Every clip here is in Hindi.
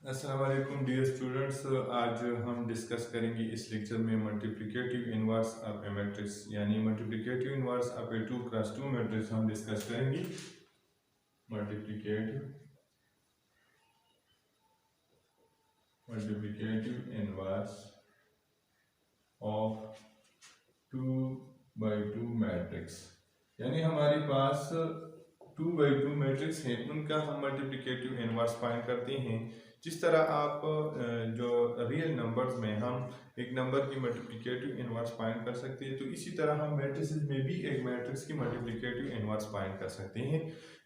अस्सलाम वालेकुम डियर स्टूडेंट्स। आज हम डिस्कस करेंगे इस लेक्चर में multiplicative inverse of a matrix यानी multiplicative inverse of a 2x2 matrix हम डिस्कस करेंगे। Multiplicative inverse of 2x2 matrix यानी हमारे पास 2x2 मैट्रिक्स हैं, उनका हम मल्टीप्लिकेटिव इनवर्स फाइंड करते हैं। जिस तरह आप जो रियल नंबर्स में हम एक नंबर की मल्टीप्लिकेटिव इनवर्स फाइंड कर सकते हैं, तो इसी तरह हम मैट्रिसेस में भी एक मैट्रिक्स की मल्टीप्लिकेटिव इनवर्स फाइंड कर सकते हैं।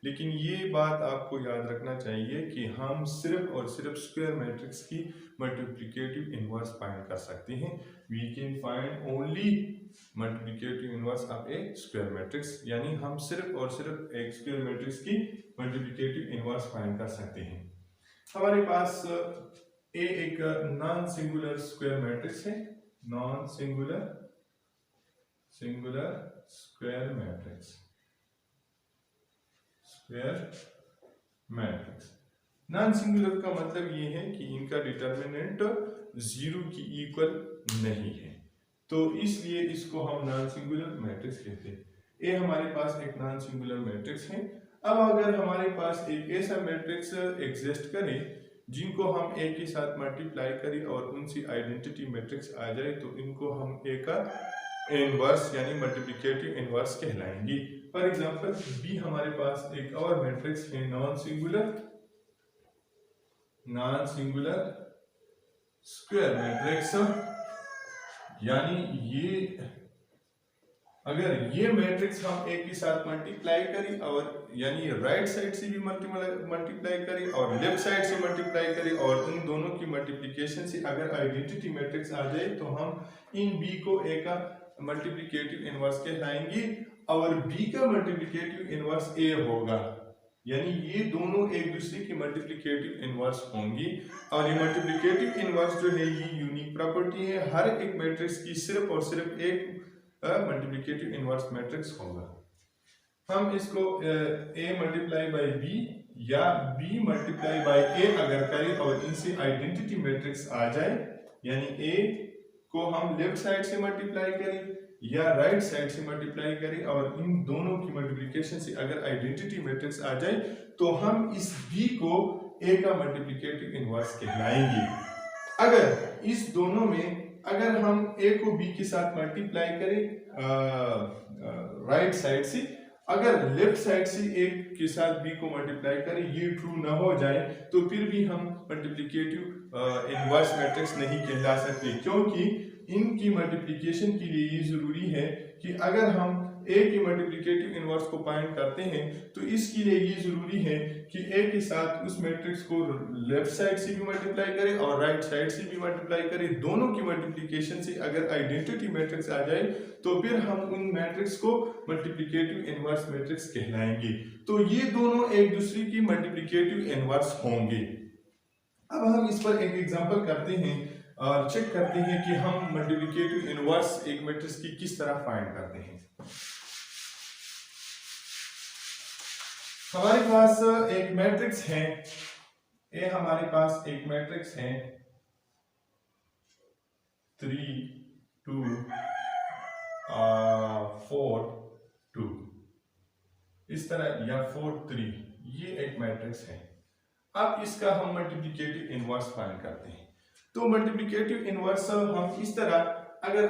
लेकिन ये बात आपको याद रखना चाहिए कि हम सिर्फ और सिर्फ स्क्वायर मैट्रिक्स की मल्टीप्लिकेटिव इनवर्स फाइंड कर सकते हैं। We can find only multiplicative inverse of a square matrix, यानी हम सिर्फ और सिर्फ एक स्क्वायर मैट्रिक्स की मल्टीप्लिकेटिव इनवर्स फाइंड कर सकते हैं। हमारे पास ए एक नॉन सिंगुलर स्क्वायर मैट्रिक्स है, non singular square matrix, non singular का मतलब ये है कि इनका डिटर्मिनेंट जीरो की इक्वल नहीं है, तो इसलिए इसको हम नॉन सिंगुलर मैट्रिक्स कहते हैं। ए हमारे पास एक नॉन सिंगुलर मैट्रिक्स है। अब अगर हमारे पास एक ऐसा मैट्रिक्स एग्जिस्ट करे जिनको हम ए के साथ मल्टीप्लाई करें और उनसे आइडेंटिटी मैट्रिक्स आ जाए, तो इनको हम ए का इनवर्स यानी मल्टीप्लिकेटिव इनवर्स कहलाएंगे। फॉर एग्जांपल बी हमारे पास एक और मैट्रिक्स है नॉन सिंगुलर स्क्वायर मैट्रिक्स, यानी ये अगर ये मैट्रिक्स हम एक के साथ मल्टीप्लाई करें और यानी राइट साइड से भी मल्टीप्लाई करें और लेफ्ट साइड से मल्टीप्लाई करें और उन दोनों की मल्टीप्लिकेशन से अगर आइडेंटिटी मैट्रिक्स आ जाए, तो हम इन बी को ए का मल्टीप्लिकेटिव इनवर्स कहलाएंगे और बी का मल्टीप्लिकेटिव इनवर्स ए होगा, यानी ये दोनों एक दूसरे की मल्टीप्लिकेटिव इनवर्स होंगी। और ये मल्टीप्लिकेटिव इनवर्स जो है ये यूनिक प्रॉपर्टी है, हर एक मैट्रिक्स की सिर्फ और सिर्फ एक मल्टीप्लिकेटिव इनवर्स मैट्रिक्स होगा। हम इसको ए मल्टीप्लाई बाई बी या बी मल्टीप्लाई बाई ए अगर करें और इनसे आइडेंटिटी मैट्रिक्स आ जाए, यानी ए को हम लेफ्ट साइड से मल्टीप्लाई करें या राइट साइड से मल्टीप्लाई करें और इन दोनों की मल्टीप्लिकेशन से अगर आइडेंटिटी मैट्रिक्स आ जाए, तो हम इस बी को ए का मल्टीप्लिकेटिव इनवर्स कहलाएंगे। अगर इस दोनों में अगर हम ए को बी के साथ मल्टीप्लाई करें राइट साइड से, अगर लेफ्ट साइड से ए के साथ बी को मल्टीप्लाई करें, ये ट्रू ना हो जाए, तो फिर भी हम मल्टीप्लिकेटिव इनवर्स मैट्रिक्स नहीं कहला सकते, क्योंकि इनकी मल्टीप्लिकेशन के लिए ये जरूरी है कि अगर हम ए की मल्टीप्लिकेटिव इनवर्स को फाइंड करते हैं, तो इसके लिए ये जरूरी है कि ए के साथ उस मैट्रिक्स को लेफ्ट साइड से भी मल्टीप्लाई करें और राइट साइड से भी मल्टीप्लाई करें। दोनों की मल्टीप्लिकेशन से अगर आइडेंटिटी मैट्रिक्स आ जाए, तो फिर हम उन मैट्रिक्स को मल्टीप्लिकेटिव इनवर्स मैट्रिक्स कहलाएंगे। तो ये दोनों एक दूसरे की मल्टीप्लिकेटिव इनवर्स होंगे। अब हम इस पर एक एग्जांपल करते हैं और चेक करते हैं कि हम मल्टीप्लिकेटिव इनवर्स एक मैट्रिक्स की किस तरह फाइंड करते हैं। हमारे पास एक मैट्रिक्स है ए, हमारे पास एक मैट्रिक्स है 3 2 4 2 इस तरह या 4 3, ये एक मैट्रिक्स है। अब इसका हम मल्टीप्लिकेटिव इनवर्स फाइंड करते हैं। तो मल्टीप्लिकेटिव इनवर्स हम इस तरह, अगर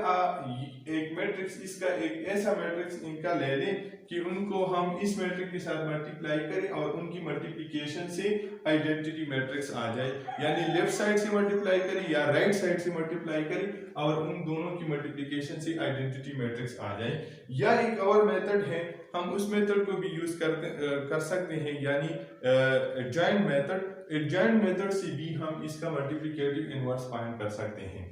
एक मैट्रिक्स इसका एक ऐसा मैट्रिक्स इनका ले लें कि उनको हम इस मैट्रिक्स के साथ मल्टीप्लाई करें और उनकी मल्टीप्लिकेशन से आइडेंटिटी मैट्रिक्स आ जाए, यानी लेफ्ट साइड से मल्टीप्लाई करें या राइट साइड से मल्टीप्लाई करें और उन दोनों की मल्टीप्लिकेशन से आइडेंटिटी मैट्रिक्स आ जाए। या एक और मेथड है, हम उस मेथड को भी यूज कर सकते हैं, यानी एडजॉइंट मेथड से भी हम इसका मल्टीप्लिकेटिव इनवर्स फाइंड कर सकते हैं।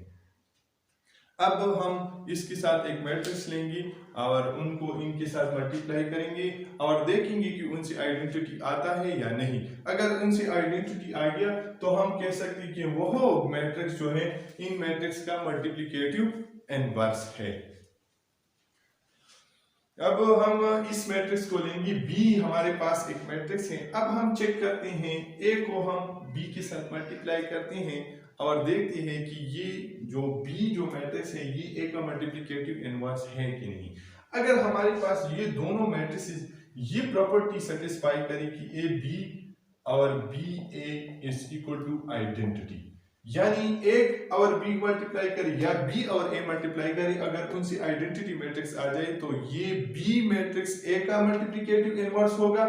अब हम इसके साथ एक मैट्रिक्स लेंगे और उनको इनके साथ मल्टीप्लाई करेंगे और देखेंगे कि उनसे आइडेंटिटी आता है या नहीं। अगर उनसे आइडेंटिटी आ गया, तो हम कह सकते हैं कि वो मैट्रिक्स जो है इन मैट्रिक्स का मल्टीप्लिकेटिव इनवर्स है। अब हम इस मैट्रिक्स को लेंगे बी, हमारे पास एक मैट्रिक्स है। अब हम चेक करते हैं ए को हम बी के साथ मल्टीप्लाई करते हैं और देखते हैं कि ये जो बी जो मैट्रिक्स है ये ए का मल्टीप्लिकेटिव इनवर्स है कि नहीं। अगर हमारे पास ये दोनों मैट्रिसेस ये प्रॉपर्टी सेटिस्फाई करे कि ए बी और B A is equal to identity, यानी एक और बी मल्टीप्लाई करे या बी और ए मल्टीप्लाई करे, अगर उनसे आइडेंटिटी मैट्रिक्स आ जाए तो ये बी मैट्रिक्स ए का मल्टीप्लिकेटिव इनवर्स होगा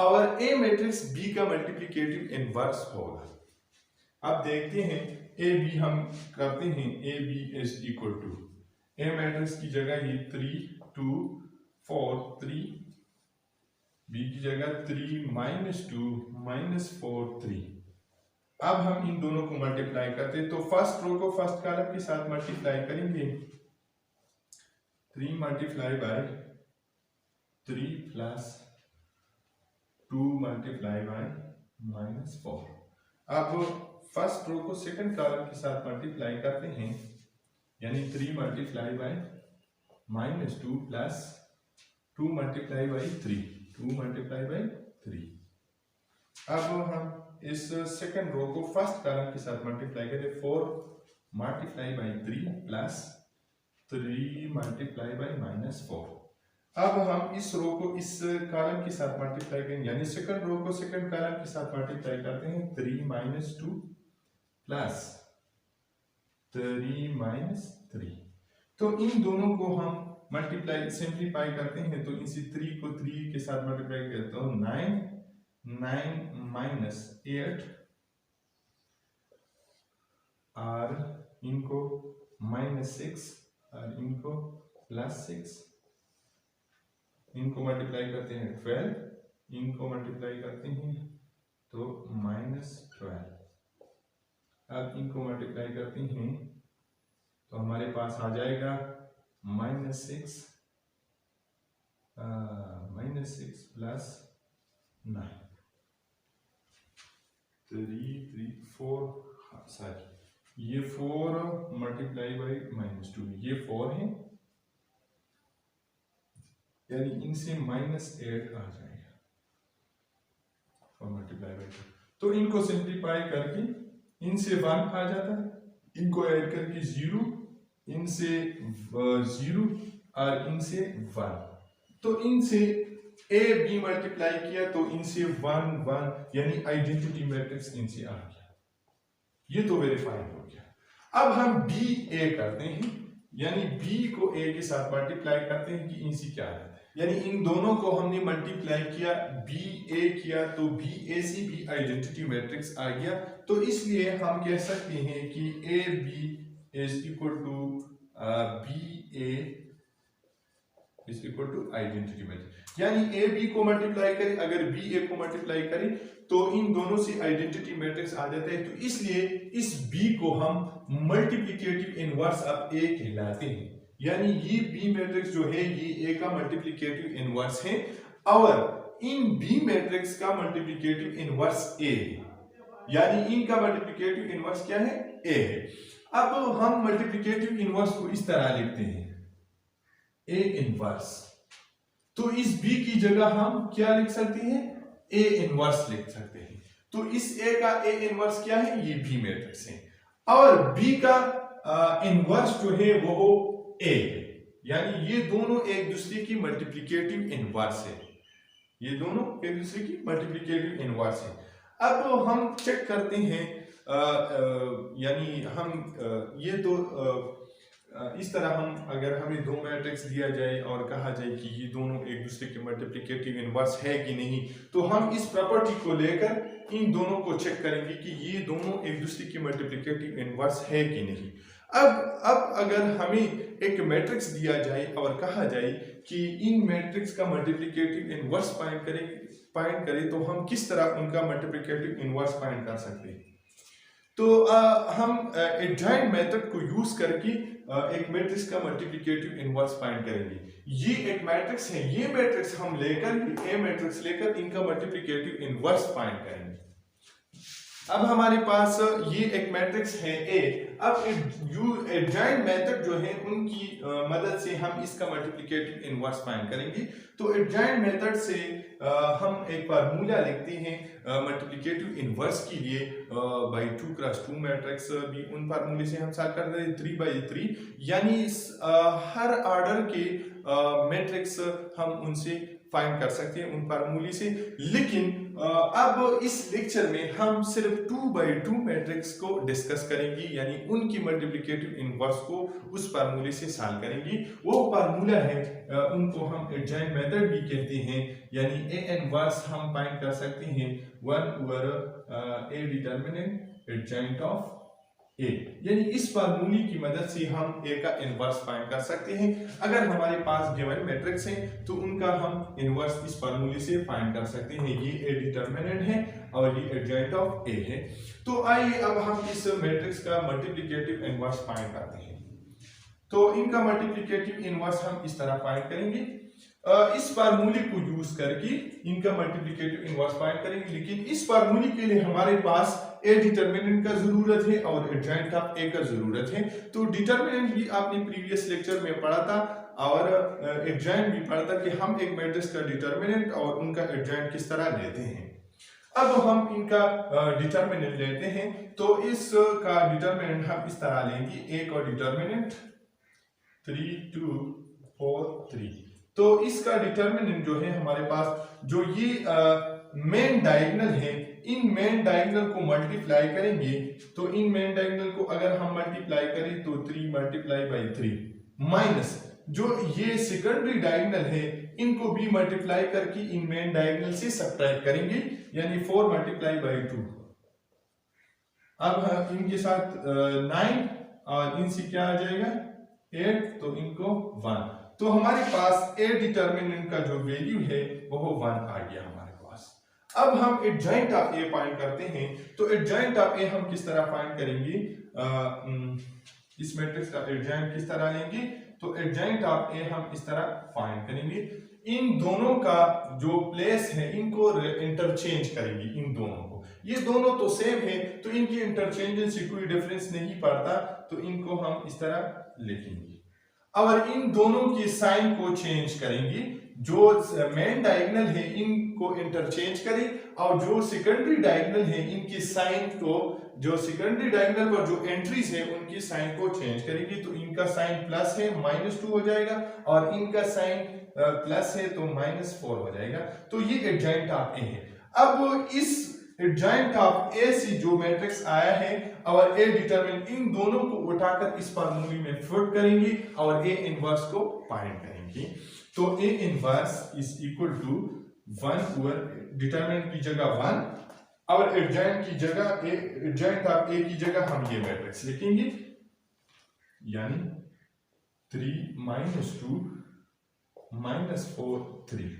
और ए मैट्रिक्स बी का मल्टीप्लिकेटिव इनवर्स होगा। अब देखते हैं ए बी हम करते हैं, A B is equal to A matrix की जगह ये 3 2 4 3, बी की जगह 3 -2 -4 3। अब हम इन दोनों को मल्टीप्लाई करते हैं, तो फर्स्ट रो को फर्स्ट कॉलम के साथ मल्टीप्लाई करेंगे। 3 multiply by 3 plus 2 multiply by -4। अब फर्स्ट रो को सेकंड कॉलम के साथ मल्टीप्लाई करते हैं, यानी 3 multiply by -2 plus 2 multiply by 3, 2 multiply by 3। अब हम इस सेकंड रो को फर्स्ट कॉलम के साथ मल्टीप्लाई करें, 4 multiply by 3 plus 3 multiply by -4। अब हम इस रो को इस कॉलम के साथ मल्टीप्लाई करेंगे, यानी सेकंड रो को सेकंड कॉलम के साथ मल्टीप्लाई करते हैं, 3 -2 प्लस 3 -3। तो इन दोनों को हम मल्टीप्लाई सिंप्लीफाई करते हैं, तो इसी 3 को 3 के साथ मल्टीप्लाई करते हैं, तो 9 -8 और इनको -6 और इनको +6, इनको मल्टीप्लाई करते हैं 12, इनको मल्टीप्लाई करते हैं तो -12। अब इनको मल्टीप्लाई करते हैं तो हमारे पास आ जाएगा -6 प्लस 9, 3 4, सॉरी ये 4 मल्टीप्लाई बाई -2, ये 4 है, यानी इनसे -8 आ जाएगा, 4 मल्टीप्लाई बाई 2। तो इनको सिंप्लीफाई करके इनसे 1 आ जाता है, इनको ऐड करके 0, इनसे 0 और इनसे 1, तो इनसे ए बी मल्टीप्लाई किया तो इनसे 1 1, यानी आइडेंटिटी मैट्रिक्स इनसे आ गया, ये तो वेरीफाई हो गया। अब हम बी ए करते हैं, यानी बी को ए के साथ मल्टीप्लाई करते हैं कि इनसे क्या आता है, यानी इन दोनों को हमने मल्टीप्लाई किया, बी ए किया तो बी ए से भी आइडेंटिटी मैट्रिक्स आ गया। तो इसलिए हम कह सकते हैं कि A B is equal to B A is equal to identity matrix, यानी ए बी को मल्टीप्लाई करें, अगर बी ए को मल्टीप्लाई करें तो इन दोनों से आइडेंटिटी मैट्रिक्स आ जाता है। तो इसलिए इस बी को हम मल्टीप्लिकेटिव इनवर्स ऑफ ए कहलाते हैं, यानी ये बी मैट्रिक्स जो है ये ए का मल्टीप्लिकेटिव इनवर्स है और इन बी मैट्रिक्स का मल्टीप्लिकेटिव इनवर्स ए है, यानी इनका मल्टीप्लिकेटिव इनवर्स क्या है, ए है। अब हम मल्टीप्लिकेटिव इनवर्स को इस तरह लिखते हैं, ए इनवर्स, तो इस बी की जगह हम क्या लिख सकते हैं, ए इनवर्स लिख सकते हैं। तो इस ए का ए इनवर्स क्या है, ये बी मैट्रिक्स है, और बी का इनवर्स जो है वो ए है, यानी ये दोनों एक दूसरे की मल्टीप्लिकेटिव इनवर्स है, ये दोनों एक दूसरे की मल्टीप्लिकेटिव इनवर्स है। अब हम चेक करते हैं, यानी हम ये तो इस तरह हम अगर हमें दो मैट्रिक्स दिया जाए और कहा जाए कि ये दोनों एक दूसरे के मल्टीप्लिकेटिव इनवर्स है कि नहीं, तो हम इस प्रॉपर्टी को लेकर इन दोनों को चेक करेंगे कि ये दोनों एक दूसरे के मल्टीप्लिकेटिव इनवर्स है कि नहीं। अब अगर हमें एक मैट्रिक्स दिया जाए और कहा जाए कि इन मैट्रिक्स का मल्टीप्लिकेटिव इनवर्स फाइंड करें तो हम किस तरह उनका मल्टीप्लिकेटिव इनवर्स फाइंड कर सकते हैं। तो हम एडजॉइंट मेथड को यूज करके एक मैट्रिक्स का मल्टीप्लिकेटिव इनवर्स फाइंड करेंगे। ये एक मैट्रिक्स है, ये मैट्रिक्स हम लेकर ए मैट्रिक्स लेकर इनका मल्टीप्लिकेटिव इनवर्स फाइंड करेंगे। अब हमारे पास ये एक मैट्रिक्स है ए। अब एडजॉइंट मेथड जो है उनकी मदद से हम इसका मल्टीप्लिकेटिव इनवर्स फाइंड करेंगे। तो एडजॉइंट मेथड से हम एक फार्मूला लिखते हैं मल्टीप्लिकेटिव इनवर्स के लिए बाई 2 क्रॉस 2 मैट्रिक्स, भी उन फार्मूले से हम सॉल्व कर रहे हैं 3 बाई 3, यानी हर ऑर्डर के मैट्रिक्स हम उनसे फाइंड कर सकते हैं उन फार्मूले से। लेकिन अब इस लेक्चर में हम सिर्फ 2 बाई 2 मैट्रिक्स को डिस्कस करेंगे, यानी उनकी मल्टीप्लिकेटिव इनवर्स को उस फार्मूले से सॉल्व करेंगे। वो फार्मूला है उनको हम एडजॉइंट मेथड भी कहते हैं, यानी ए इनवर्स हम फाइंड कर सकते हैं 1 ए डिटर्मिनेंट एडजॉइंट ऑफ ए, यानी इस फार्मूले की मदद से हम ए का इनवर्स फाइंड कर सकते हैं। अगर हमारे पास गिवन मैट्रिक्स है तो उनका हम इनवर्स इस फार्मूले से फाइंड कर सकते हैं। ये ए डिटर्मिनेंट है और ये एडजॉइंट ऑफ ए है। तो आइए अब हम इस मैट्रिक्स का मल्टीप्लिकेटिव इनवर्स फाइंड करते हैं। तो इनका मल्टीप्लिकेटिव इनवर्स हम इस तरह फाइंड करेंगे, इस फार्मूले को यूज करके इनका मल्टीप्लिकेटिव इनवर्स फाइंड करेंगे। लेकिन इस फार्मूले के लिए हमारे पास ए डिटर्मिनेंट का जरूरत है और एडजॉइंट ऑफ ए का जरूरत है। तो डिटर्मिनेंट भी आपने प्रीवियस लेक्चर में पढ़ा था और एडजॉइंट भी पढ़ा था कि हम एक मैट्रिक्स का डिटर्मिनेंट और उनका एडजॉइंट किस तरह लेते हैं। अब हम इनका डिटर्मिनेंट लेते हैं, तो इसका डिटर्मिनेंट हम इस तरह लेंगे, ए का डिटर्मिनेंट 3 2 4 3। तो इसका डिटर्मिनेंट जो है हमारे पास, जो ये मेन डायगोनल है, इन मेन डायगोनल को मल्टीप्लाई करेंगे। तो इन मेन डायगोनल को अगर हम मल्टीप्लाई करें तो 3 मल्टीप्लाई बाई 3 माइनस जो ये सेकेंडरी डायगोनल है, इनको भी मल्टीप्लाई करके इन मेन डायगोनल से सब्ट्रैक्ट करेंगे, यानी 4 मल्टीप्लाई बाई 2। अब इनके साथ 9 और इनसे क्या आ जाएगा 8, तो इनको 1। तो हमारे पास ए डिटर्मिनेंट का जो वैल्यू है वो 1 आ गया हमारे पास। अब हम एडजॉइंट ऑफ ए फाइंड करते हैं। तो एडजॉइंट ऑफ ए हम किस तरह फाइंड करेंगे, इस मैट्रिक्स का एडजॉइंट किस तरह लेंगे। तो एडजॉइंट ऑफ ए हम इस तरह फाइंड करेंगे, इन दोनों का जो प्लेस है इनको इंटरचेंज करेंगे। इन दोनों को, ये दोनों तो सेम है तो इनकी इंटरचेंज से कोई डिफरेंस नहीं पड़ता, तो इनको हम इस तरह लिखेंगे और इन दोनों के साइन को चेंज करेंगे। जो मेन डायगोनल है इनको इंटरचेंज करें और जो सेकेंडरी डायगोनल है इनके साइन को, जो सेकेंडरी डायगोनल पर जो एंट्रीज है उनकी साइन को चेंज करेंगे। तो इनका साइन प्लस है -2 हो जाएगा और इनका साइन प्लस है तो -4 हो जाएगा। तो ये एडजॉइंट ऑफ ए है। अब इस एडजॉइंट ऑफ ए से जो मैट्रिक्स आया है और ए डिटरमिनेंट, इन दोनों को उठाकर इस फार्मूले में पुट करेंगे और ए इनवर्स को फाइंड करेंगे। तो A inverse is equal to 1 over determinant की जगह 1 और एडजॉइंट की जगह एडजॉइंट ऑफ ए की जगह हम ये मैट्रिक्स लिखेंगे, यानी 3 -2 -4 3।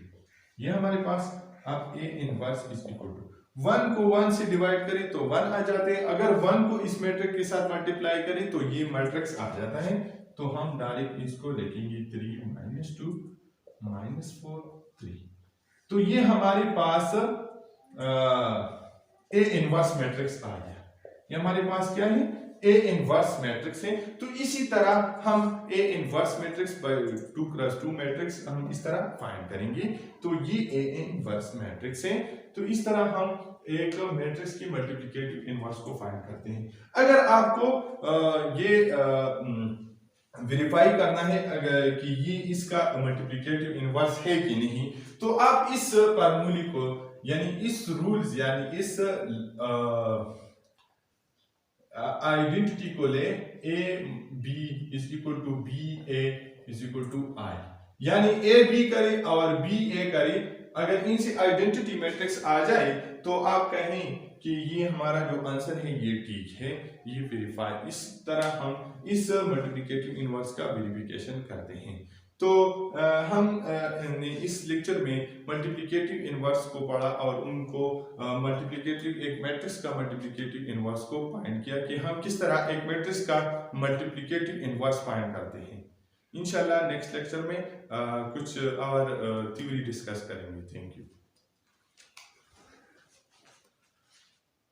ये हमारे पास अब A inverse is equal to 1 को 1 से डिवाइड करें तो 1 आ जाते हैं। अगर 1 को इस मैट्रिक्स के साथ मल्टीप्लाई करें तो ये मैट्रिक्स आ जाता है। तो हम डायरेक्ट इसको लिखेंगे 3 -2 -4 3। तो ये हमारे पास ए इनवर्स मैट्रिक्स आ गया। ये हमारे पास क्या है, ए इनवर्स मैट्रिक्स है। तो इसी तरह हम A inverse matrix bye 2 cross 2 matrix हम इस तरह फाइंड करेंगे। तो ये ए इनवर्स मैट्रिक्स है। तो इस तरह हम एक मैट्रिक्स की मल्टीप्लिकेटिव इनवर्स को फाइंड करते हैं। अगर आपको ये वेरीफाई करना है कि ये इसका मल्टीप्लिकेटिव इनवर्स है कि नहीं, तो आप इस फार्मूले को, यानी इस रूल्स, यानी इस आइडेंटिटी को ले, A B is equal to B A is equal to I, यानी ए बी करे और बी ए करे। अगर इनसे आइडेंटिटी मैट्रिक्स आ जाए तो आप कहें कि ये हमारा जो आंसर है ये ठीक है, ये वेरीफाई। इस तरह हम इस मल्टीप्लिकेटिव इनवर्स का वेरिफिकेशन करते हैं। तो हमने इस लेक्चर में मल्टीप्लिकेटिव इनवर्स को पढ़ा और उनको मल्टीप्लिकेटिव एक मैट्रिक्स का मल्टीप्लिकेटिव इनवर्स को फाइंड किया कि हम किस तरह एक मैट्रिक्स का मल्टीप्लिकेटिव इनवर्स फाइंड करते हैं। इंशाल्लाह नेक्स्ट लेक्चर में कुछ और थ्योरी डिस्कस करेंगे। Thank you.